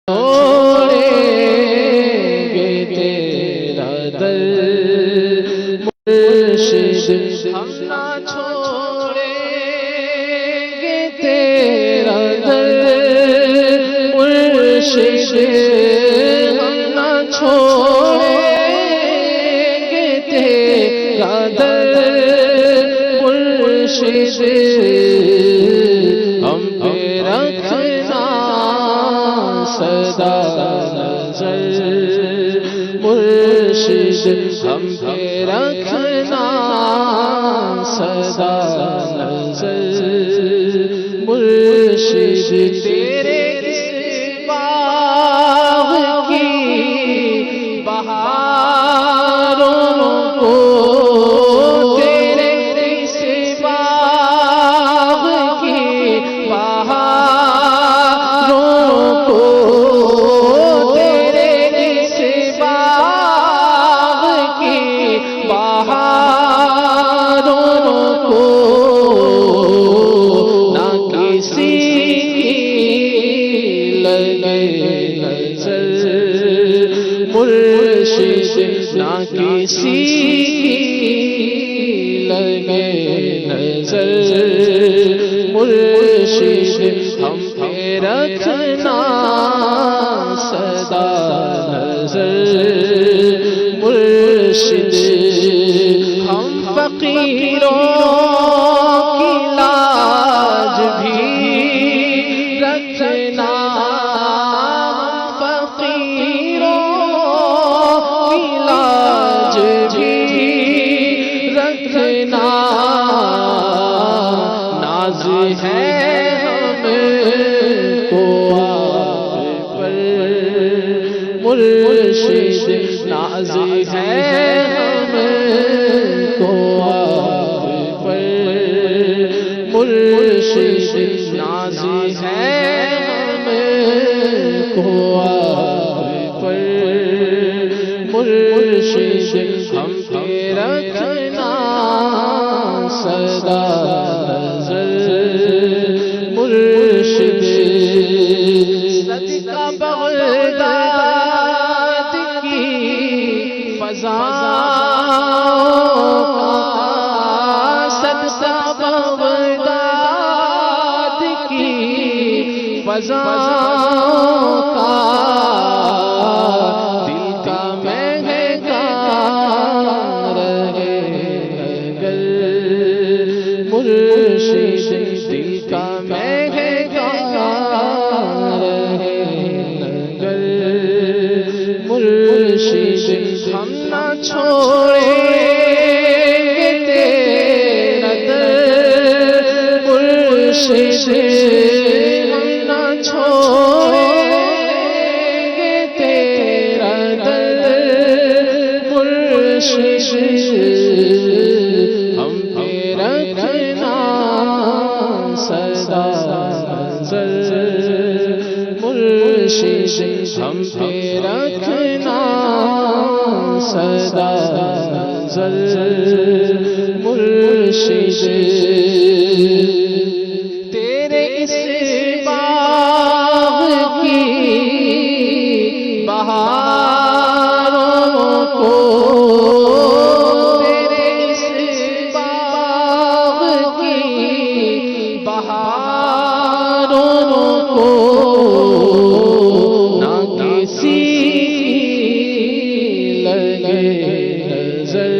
چھوڑیں گے تیرا در مرشد ہم نہ چھوڑیں گے تیرا در مرشد ہم نہ چھوڑیں گے تیرا در مرشد ہم پہ رکھنا سدا نظر مرشد ہم پہ رکھنا سدا نظر مرشد تیرے اس باغ کی بہاروں کو تیرے اس باغ کی بہاروں کو تیرے اس باغ کی بہاروں کو نہ کسی کی لگے نظر مرشد نہ کسی کی لگے نظر مرشد ہم پہ رکھنا سدا نظر مرشد ہم فقیروں کی لاج بھی رکھنا فقیروں کی لاج بھی رکھنا ناز ہے ہم کو آپ پر مرشد ناز ہے ہم کو آپ پر مرشد ناز ہے ہم کو آپ پر مرشد ہم پہ رکھنا سدا نظر مرشد صدقہ بغداد کی فضاؤں کا صدقہ بغداد کی فضاؤں کا دل کا مہنگا رہے اگر مرشد دل کا مہنگا رہے اگر مرشد ہم نہ چھوڑیں گے تیرا در مرشد ہم نہ چھوڑیں گے تیرا در مرشد ہم پہ رکھنا سدا نظر مرشد ہم پہ رکھنا سدا نظر مرشد تیرے اس باغ کی بہاروں کو تیرے اس باغ کی بہاروں کو نہ کسی لگے نظر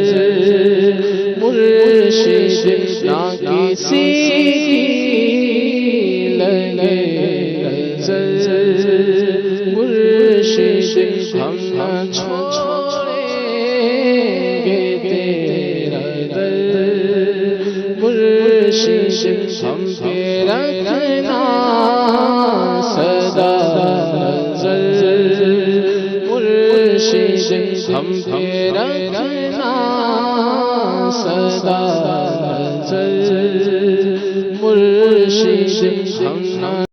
مرشد نہ کسی لگے نظر مرشد ہم نہ چھوڑیں گے تیرا در مرشد ہم پہ رکھنا سدا نظر مرشد ہم پہ رکھنا سدا نظر مرشد ہم